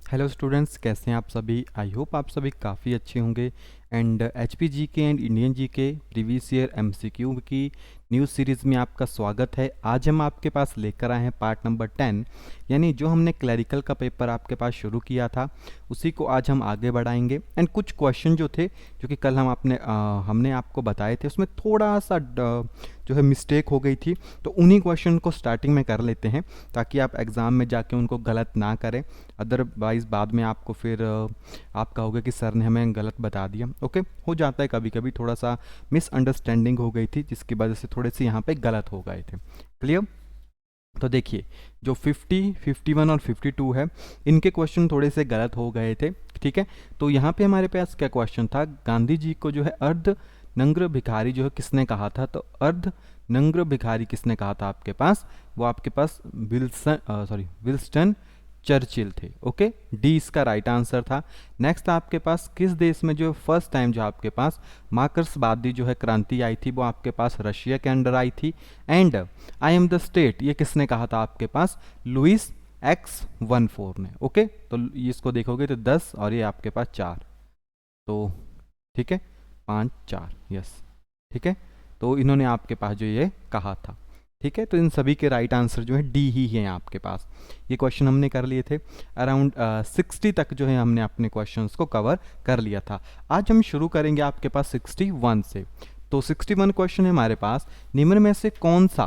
Hello students, कैसे हैं आप सभी। आई होप आप सभी काफ़ी अच्छे होंगे। And HP GK and Indian GK previous year MCQ की न्यूज़ सीरीज़ में आपका स्वागत है। आज हम आपके पास लेकर आए हैं पार्ट नंबर 10, यानी जो हमने क्लैरिकल का पेपर आपके पास शुरू किया था उसी को आज हम आगे बढ़ाएंगे। एंड कुछ क्वेश्चन जो थे, जो कि कल हमने आपको बताए थे, उसमें थोड़ा सा जो है मिस्टेक हो गई थी, तो उन्हीं क्वेश्चन को स्टार्टिंग में कर लेते हैं ताकि आप एग्ज़ाम में जाके उनको गलत ना करें। अदरवाइज़ बाद में आपको फिर आप कहोगे कि सर ने हमें गलत बता दिया। ओके, हो जाता है कभी कभी, थोड़ा सा मिसअंडरस्टैंडिंग हो गई थी जिसकी वजह से थोड़े से यहाँ पे गलत हो गए थे। क्लियर। तो देखिए, जो 50, 51 और 52 है, इनके क्वेश्चन थोड़े से गलत हो गए थे। ठीक है, तो यहाँ पे हमारे पास क्या क्वेश्चन था, गांधी जी को जो है अर्ध नंग्र भिखारी जो है किसने कहा था। तो अर्ध नंग्र भिखारी किसने कहा था आपके पास, वो आपके पास विल्सन चर्चिल थे। ओके, डी इसका राइट आंसर था। नेक्स्ट आपके पास किस देश में जो फर्स्ट टाइम जो आपके पास मार्क्सवादी जो है क्रांति आई थी, वो आपके पास रशिया के अंडर आई थी। And I am the state, ये किसने कहा था आपके पास, लुइस X14 ने। ओके, तो इसको देखोगे तो 10 और ये आपके पास 4, तो ठीक है, 5 4, यस। ठीक है, तो इन्होंने आपके पास जो ये कहा था। ठीक है, तो इन सभी के राइट आंसर जो है डी ही है आपके पास। ये क्वेश्चन हमने कर लिए थे। अराउंड 60 तक जो है हमने अपने क्वेश्चंस को कवर कर लिया था। आज हम शुरू करेंगे आपके पास 61 से। तो 61 क्वेश्चन है हमारे पास, निम्न में से कौन सा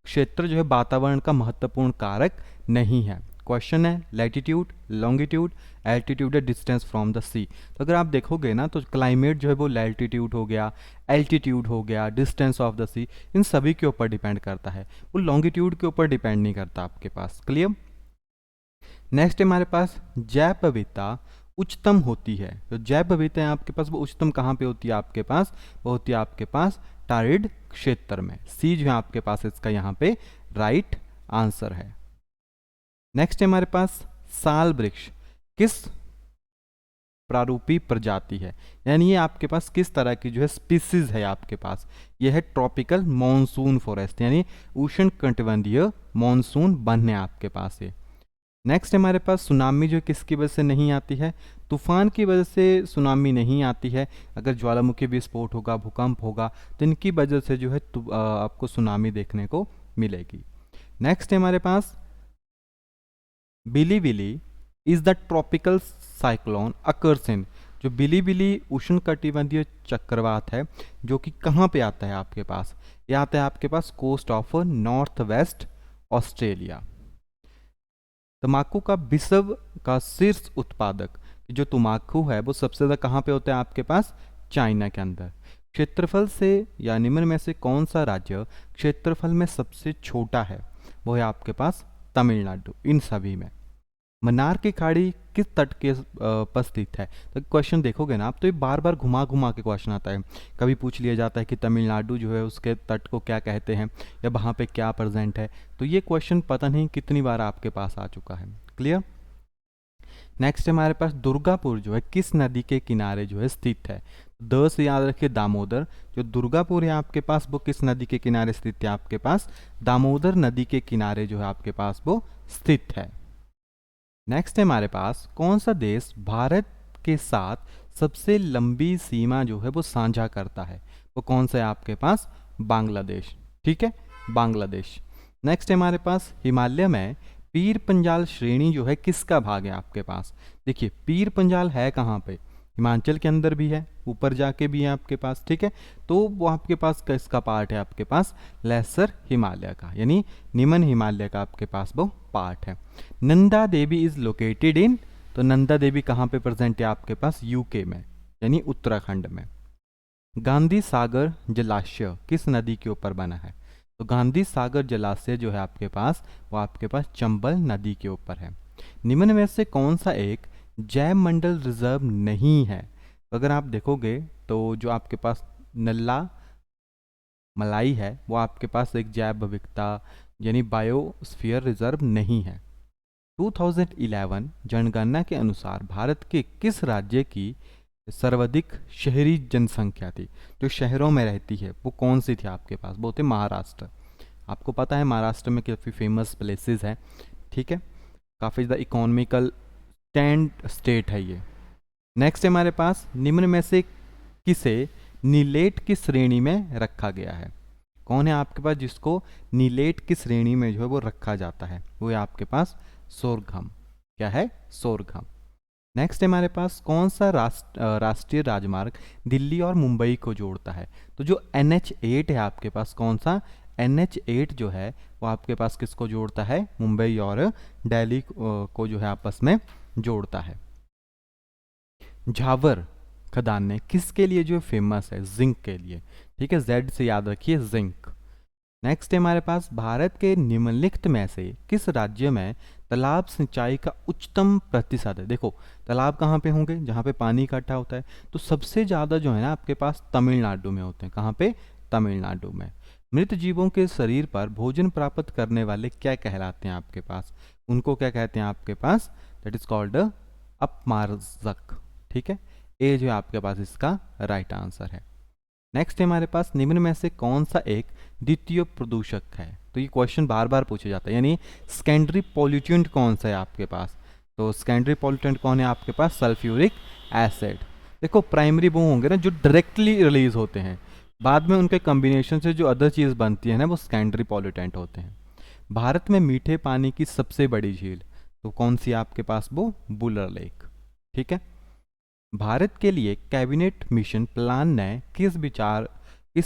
क्षेत्र जो है वातावरण का महत्वपूर्ण कारक नहीं है। क्वेश्चन है लैटिट्यूड, लॉन्गिट्यूड, एल्टीट्यूड है, डिस्टेंस फ्रॉम द सी। तो अगर आप देखोगे ना, तो क्लाइमेट जो है वो लैटिट्यूड हो गया, एल्टीट्यूड हो गया, डिस्टेंस ऑफ द सी, इन सभी के ऊपर डिपेंड करता है, वो लॉन्गिट्यूड के ऊपर डिपेंड नहीं करता आपके पास। क्लियर। नेक्स्ट हमारे पास जैव विविधता उच्चतम होती है। तो जैव विविधता है आपके पास, वो उच्चतम कहाँ पे होती है आपके पास, वो होती है आपके पास टारिड क्षेत्र में। सी जो है आपके पास इसका यहाँ पे राइट आंसर है। नेक्स्ट है हमारे पास साल वृक्ष किस प्रारूपी प्रजाति है, यानी ये आपके पास किस तरह की जो है स्पीसीज है आपके पास। ये है ट्रॉपिकल मॉनसून फॉरेस्ट, यानी उष्ण कटिबंधीय मॉनसून वन है आपके पास ये। नेक्स्ट हमारे पास सुनामी जो किसकी वजह से नहीं आती है, तूफान की वजह से सुनामी नहीं आती है। अगर ज्वालामुखी विस्फोट होगा, भूकंप होगा, तो इनकी वजह से जो है आपको सुनामी देखने को मिलेगी। नेक्स्ट है हमारे पास willy willy is the tropical cyclone occurs in. जो बिली बिली उष्णकटिबंधीय चक्रवात है, जो कि कहाँ पे आता है आपके पास, ये आता है आपके पास coast of north west Australia. तम्बाकू का विश्व का शीर्ष उत्पादक, जो तम्बाकू है वो सबसे ज़्यादा कहाँ पे होता है आपके पास, चाइना के अंदर। क्षेत्रफल से या निम्न में से कौन सा राज्य क्षेत्रफल में सबसे छोटा है, वो है आपके पास तमिलनाडु। इन सभी में मन्नार की खाड़ी किस तट के पर स्थित है। तो क्वेश्चन देखोगे ना आप, तो ये बार बार घुमा घुमा के क्वेश्चन आता है। कभी पूछ लिया जाता है कि तमिलनाडु जो है उसके तट को क्या कहते हैं, या वहाँ पे क्या प्रेजेंट है। तो ये क्वेश्चन पता नहीं कितनी बार आपके पास आ चुका है। क्लियर। नेक्स्ट हमारे पास दुर्गापुर जो है किस नदी के किनारे जो है स्थित है। द से याद रखिए दामोदर। जो दुर्गापुर है आपके पास, वो किस नदी के किनारे स्थित है आपके पास, दामोदर नदी के किनारे जो है आपके पास वो स्थित है। नेक्स्ट है हमारे पास कौन सा देश भारत के साथ सबसे लंबी सीमा जो है वो साझा करता है, वो कौन सा है आपके पास, बांग्लादेश। ठीक है, बांग्लादेश। नेक्स्ट है हमारे पास हिमालय में पीर पंजाल श्रेणी जो है किसका भाग है आपके पास। देखिए, पीर पंजाल है कहाँ पे, हिमाचल के अंदर भी है, ऊपर जाके भी है आपके पास। ठीक है, तो वो आपके पास किसका पार्ट है आपके पास, लेसर हिमालय का, यानी निम्न हिमालय का आपके पास वो पार्ट है। Nanda Devi is located in. तो नंदा देवी कहाँ पे प्रेजेंट है आपके पास, यूके में, यानी उत्तराखंड में। गांधी सागर जलाशय किस नदी के ऊपर बना है। तो गांधी सागर जलाशय जो है आपके पास, वो आपके पास चंबल नदी के ऊपर है। निम्न में से कौन सा एक जैव मंडल रिजर्व नहीं है। तो अगर आप देखोगे तो जो आपके पास नल्ला मलाई है, वो आपके पास एक जैव विविधता यानी बायोस्फीयर रिजर्व नहीं है। 2011 जनगणना के अनुसार भारत के किस राज्य की सर्वाधिक शहरी जनसंख्या थी, जो शहरों में रहती है, वो कौन सी थी आपके पास, वो थे महाराष्ट्र। आपको पता है महाराष्ट्र में काफ़ी फेमस प्लेसेस हैं। ठीक है, काफ़ी ज़्यादा इकोनॉमिकल स्टेट है ये। नेक्स्ट है हमारे पास, निम्न में से किसे नीलेट की श्रेणी में रखा गया है? कौन है आपके पास जिसको नीलेट की श्रेणी में जो है वो रखा जाता है? वो है आपके पास सोरघम। क्या है? सोरघम। नेक्स्ट है हमारे पास, कौन सा राष्ट्रीय राजमार्ग दिल्ली और मुंबई को जोड़ता है? तो जो NH8 है आपके पास, कौन सा NH8 जो है वो आपके पास किसको जोड़ता है? मुंबई और दिल्ली को जो है आपस में जोड़ता है। झावर खदान ने किसके लिए जो फेमस है? जिंक के लिए। ठीक है, जेड से याद रखिए, जिंक। नेक्स्ट है हमारे पास, भारत के निम्नलिखित में से किस राज्य में तालाब सिंचाई का उच्चतम प्रतिशत है? देखो, तालाब कहाँ पे होंगे? जहाँ पे पानी इकट्ठा होता है। तो सबसे ज़्यादा जो है ना आपके पास तमिलनाडु में होते हैं। कहाँ पे? तमिलनाडु में। मृत जीवों के शरीर पर भोजन प्राप्त करने वाले क्या कहलाते हैं आपके पास? उनको क्या कहते हैं आपके पास? दैट इज कॉल्ड अपमार्जक। ठीक है, ए जो है आपके पास इसका राइट आंसर है। नेक्स्ट है हमारे पास, निम्न में से कौन सा एक द्वितीय प्रदूषक है? तो ये क्वेश्चन बार बार पूछा जाता है, यानी सेकेंडरी पॉल्यूटेंट कौन सा है आपके पास? तो सेकेंडरी पॉल्यूटेंट कौन है आपके पास? Sulphuric acid. देखो, प्राइमरी वो होंगे ना जो डायरेक्टली रिलीज होते हैं, बाद में उनके कॉम्बिनेशन से जो अदर चीज़ बनती है ना वो सेकेंडरी पॉल्यूटेंट होते हैं। भारत में मीठे पानी की सबसे बड़ी झील तो कौन सी आपके पास? वो बुलर लेक। ठीक है, भारत के लिए कैबिनेट मिशन प्लान ने किस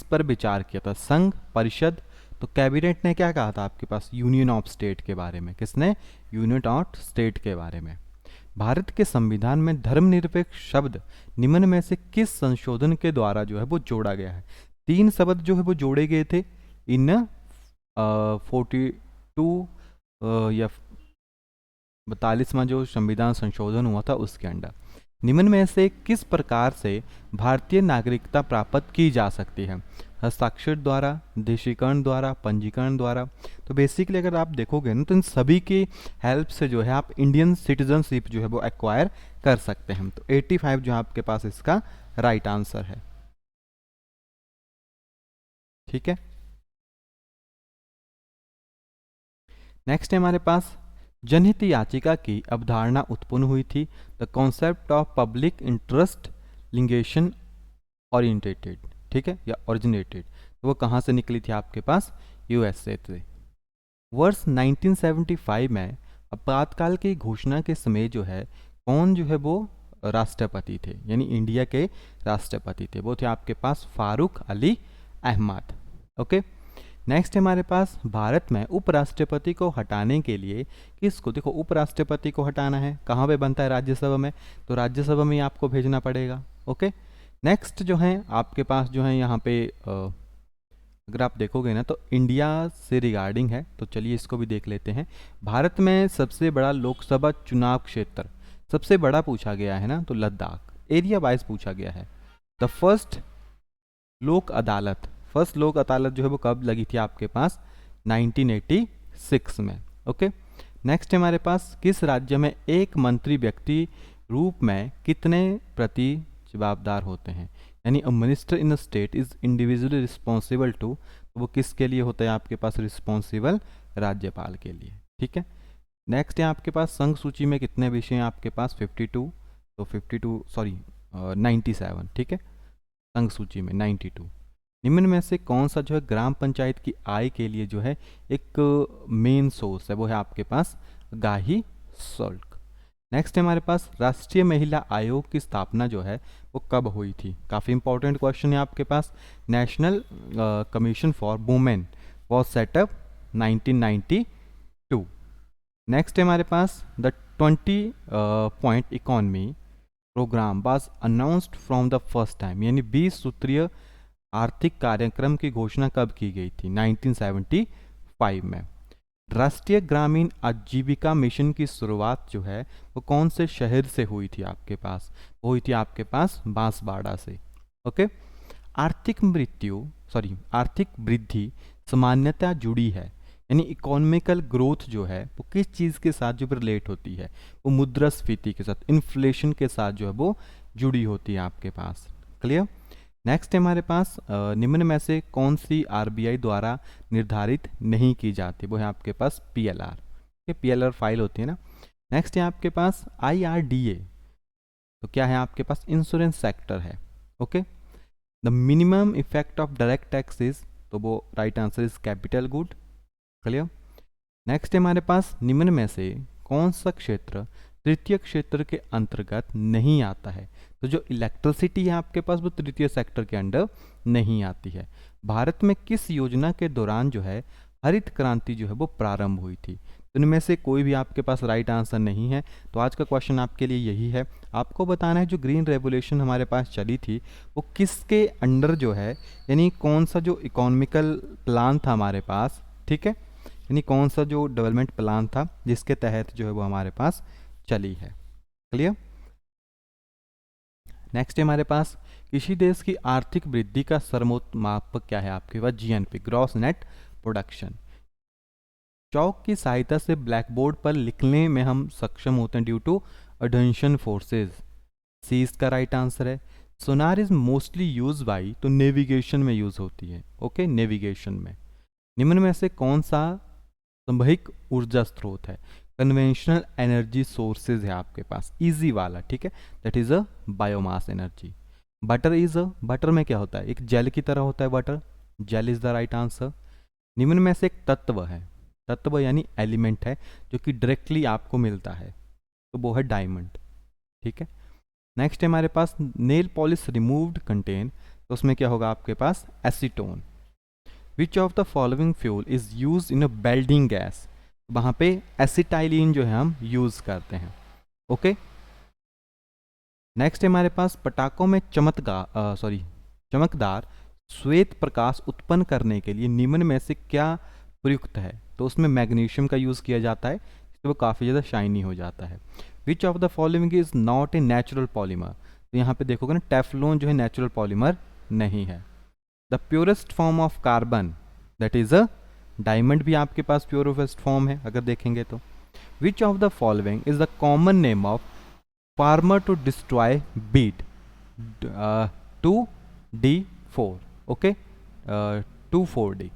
पर विचार किया था? संघ, परिषद? तो कैबिनेट ने क्या कहा था आपके पास? यूनियन ऑफ स्टेट के बारे में। किसने? यूनियन ऑफ स्टेट के बारे में। भारत के संविधान में धर्मनिरपेक्ष शब्द निम्न में से किस संशोधन के द्वारा जो है वो जोड़ा गया है? 3 शब्द जो है वो जोड़े गए थे इन 42 या 42वां जो संविधान संशोधन हुआ था उसके अंडर। निम्न में से किस प्रकार से भारतीय नागरिकता प्राप्त की जा सकती है? हस्ताक्षर द्वारा, देशीकरण द्वारा, पंजीकरण द्वारा? तो बेसिकली अगर आप देखोगे ना तो इन सभी की हेल्प से जो है आप इंडियन सिटीजनशिप जो है वो एक्वायर कर सकते हैं। तो 85 जो आपके पास इसका राइट आंसर है। ठीक है, नेक्स्ट है हमारे पास, जनहित याचिका की अवधारणा उत्पन्न हुई थी। The concept of public interest litigation orientated. ठीक है, या ओरिजिनेटेड। तो वो कहाँ से निकली थी आपके पास? USA से। वर्ष 1975 में आपातकाल की घोषणा के समय जो है कौन जो है वो राष्ट्रपति थे, यानी इंडिया के राष्ट्रपति थे? वो थे आपके पास फारूक अली अहमद। ओके, नेक्स्ट हमारे पास, भारत में उपराष्ट्रपति को हटाने के लिए किसको? देखो, उपराष्ट्रपति को हटाना है, कहाँ पे बनता है? राज्यसभा में। तो राज्यसभा में ही आपको भेजना पड़ेगा। ओके, नेक्स्ट जो है आपके पास जो है यहाँ पे अगर आप देखोगे ना तो इंडिया से रिगार्डिंग है, तो चलिए इसको भी देख लेते हैं। भारत में सबसे बड़ा लोकसभा चुनाव क्षेत्र सबसे बड़ा पूछा गया है ना, तो लद्दाख। एरिया वाइज पूछा गया है। द फर्स्ट लोक अदालत जो है वो कब लगी थी आपके पास? 1986 में। ओके, नेक्स्ट हमारे पास, किस राज्य में एक मंत्री व्यक्ति रूप में कितने प्रति जवाबदार होते हैं? यानी a minister in a state is individually responsible to, तो वो किसके लिए होता है आपके पास? रिस्पॉन्सिबल राज्यपाल के लिए। ठीक है, नेक्स्ट है आपके पास, संघ सूची में कितने विषय हैं आपके पास? 52। तो 97। ठीक है, संघ सूची में 92। निम्न में से कौन सा जो है ग्राम पंचायत की आय के लिए जो है एक मेन सोर्स है? वो है आपके पास गाही शुल्क। नेक्स्ट है हमारे पास, राष्ट्रीय महिला आयोग की स्थापना जो है वो कब हुई थी? काफ़ी इंपॉर्टेंट क्वेश्चन है आपके पास। National Commission for Women was set up 1992। Next है हमारे पास, the 20 point economy programme was announced from the first time, यानी 20 सूत्रीय आर्थिक कार्यक्रम की घोषणा कब की गई थी? 1975 में। राष्ट्रीय ग्रामीण आजीविका मिशन की शुरुआत जो है वो कौन से शहर से हुई थी आपके पास? वो हुई थी आपके पास बांसवाड़ा से। ओके, आर्थिक वृद्धि सामान्यतः जुड़ी है, यानी इकोनॉमिकल ग्रोथ जो है वो किस चीज़ के साथ जो रिलेट होती है? वो मुद्रास्फीति के साथ, इन्फ्लेशन के साथ जो है वो जुड़ी होती है आपके पास। क्लियर? नेक्स्ट है हमारे पास, निम्न में से कौन सी RBI द्वारा निर्धारित नहीं की जाती? वो है आपके पास PLR। PLR फाइल होती है ना। नेक्स्ट है आपके पास IRDA, तो क्या है आपके पास इंश्योरेंस सेक्टर है। Okay, the minimum effect of direct tax is, तो वो right answer is capital good. Clear. Next है हमारे पास निम्न में से कौन सा क्षेत्र तृतीय क्षेत्र के अंतर्गत नहीं आता है। तो जो इलेक्ट्रिसिटी है आपके पास वो तृतीय सेक्टर के अंडर नहीं आती है। भारत में किस योजना के दौरान जो है हरित क्रांति जो है वो प्रारंभ हुई थी। तो इनमें से कोई भी आपके पास राइट आंसर नहीं है। तो आज का क्वेश्चन आपके लिए यही है, आपको बताना है जो ग्रीन रेवोल्यूशन हमारे पास चली थी वो किसके अंडर जो है, यानी कौन सा जो इकोनॉमिकल प्लान था हमारे पास, ठीक है, यानी कौन सा जो डेवलपमेंट प्लान था जिसके तहत जो है वो हमारे पास चली है। क्लियर। नेक्स्ट है हमारे पास किसी देश की आर्थिक वृद्धि का सर्वोत्तम मापक क्या है आपके पास, GNP, ग्रॉस नेट प्रोडक्शन। चौक की सहायता से ब्लैक बोर्ड पर लिखने में हम सक्षम होते हैं ड्यू टू अटेंशन फोर्सेज, सी इसका राइट आंसर है। सोनार इज मोस्टली यूज बाई, तो नेविगेशन में यूज होती है। ओके, नेविगेशन में। निम्न में से कौन सा संवहनिक ऊर्जा स्रोत है, कन्वेंशनल एनर्जी सोर्सेज है आपके पास, इजी वाला, ठीक है, that is a biomass energy. Butter is a, butter में क्या होता है, एक जेल की तरह होता है butter, gel is the right answer. निम्न में से एक तत्व है, तत्व यानी एलिमेंट है जो कि डायरेक्टली आपको मिलता है, तो वो है डायमंड, ठीक है। नेक्स्ट है हमारे पास नेल पॉलिश रिमूव्ड कंटेन, तो उसमें क्या होगा आपके पास, acetone. Which of the following fuel is use in a welding gas, वहां पे एसिटाइलिन जो है हम यूज करते हैं। ओके। नेक्स्ट है हमारे पास पटाखों में चमकदार श्वेत प्रकाश उत्पन्न करने के लिए निम्न में से क्या प्रयुक्त है। तो उसमें मैग्नीशियम का यूज किया जाता है, इससे वो काफी ज्यादा शाइनी हो जाता है। Which of the following is not a natural polymer, तो यहाँ पे देखोगे ना टेफ्लॉन जो है नेचुरल पॉलीमर नहीं है। The purest form of carbon, that is a diamond भी आपके पास प्योरेस्ट फॉर्म है अगर देखेंगे तो। Which of the following is the common name of farmer to destroy beet, 2D4, okay, 2,4D,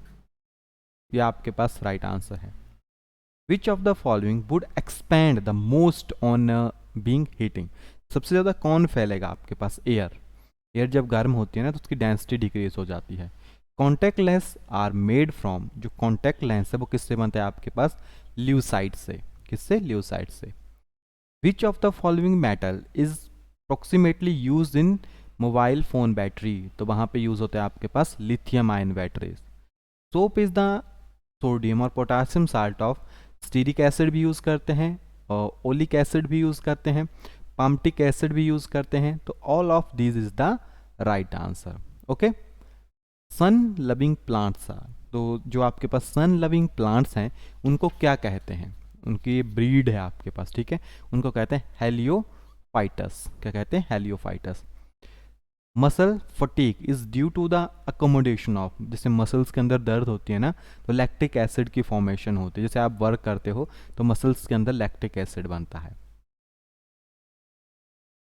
ये आपके पास राइट आंसर है। Which of the following would expand the most on being heating, सबसे ज्यादा कौन फैलेगा आपके पास, एयर। एयर जब गर्म होती है ना तो उसकी डेंसिटी डिक्रीज हो जाती है। Contact lens are made from, जो कॉन्टैक्ट लेंस है वो किससे बनता है आपके पास, ल्यूसाइड से, किससे, ल्यूसाइड से। Which of the following metal is approximately use in mobile phone battery, तो वहां पे यूज होता है आपके पास lithium ion batteries. Soap is the sodium और potassium salt of, stearic acid भी यूज करते हैं और ओलिक एसिड भी यूज करते हैं, पाम्टिक एसिड भी यूज करते हैं, तो all of these is the right answer. Okay. Sun loving plants are, तो जो आपके पास सन लविंग प्लांट्स हैं उनको क्या कहते हैं, उनकी ये ब्रीड है आपके पास, ठीक है, उनको कहते हैं हेलियोफाइटस। क्या कहते हैं, heliophytes. Muscle fatigue is due to the accommodation of, जैसे मसल्स के अंदर दर्द होती है ना तो लैक्टिक एसिड की फॉर्मेशन होती है, जैसे आप वर्क करते हो तो मसल्स के अंदर लैक्टिक एसिड बनता है।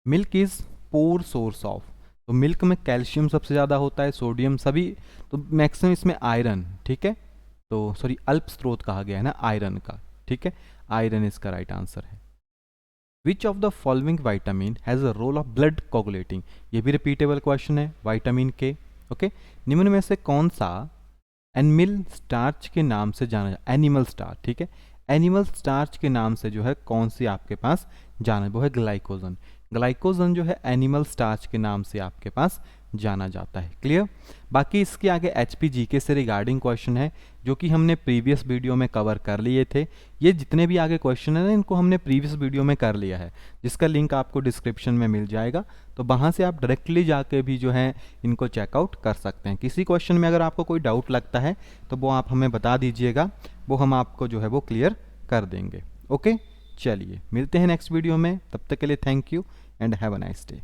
Milk is poor source of, तो मिल्क में कैल्शियम सबसे ज़्यादा होता है, सोडियम सभी, तो मैक्सिमम इसमें आयरन, ठीक है, तो सॉरी अल्प स्रोत कहा गया है ना आयरन का, ठीक है, आयरन इसका राइट आंसर है। Which of the following vitamin has a role of blood coagulating, ये भी रिपीटेबल क्वेश्चन है, वाइटामिन के। ओके, निम्न में से कौन सा एनिमल स्टार्च के नाम से जाना, एनिमल स्टार्च, ठीक है, एनिमल स्टार्च के नाम से जो है कौन सी आपके पास जाना, वो है ग्लाइकोजन। ग्लाइकोजन जो है एनिमल स्टार्च के नाम से आपके पास जाना जाता है। क्लियर। बाकी इसके आगे HPGK से रिगार्डिंग क्वेश्चन है जो कि हमने प्रीवियस वीडियो में कवर कर लिए थे। ये जितने भी आगे क्वेश्चन है ना इनको हमने प्रीवियस वीडियो में कर लिया है, जिसका लिंक आपको डिस्क्रिप्शन में मिल जाएगा, तो वहाँ से आप डायरेक्टली जाके भी जो है इनको चेकआउट कर सकते हैं। किसी क्वेश्चन में अगर आपको कोई डाउट लगता है तो वो आप हमें बता दीजिएगा, वो हम आपको जो है वो क्लियर कर देंगे। ओके, चलिए मिलते हैं नेक्स्ट वीडियो में, तब तक के लिए thank you and have a nice day.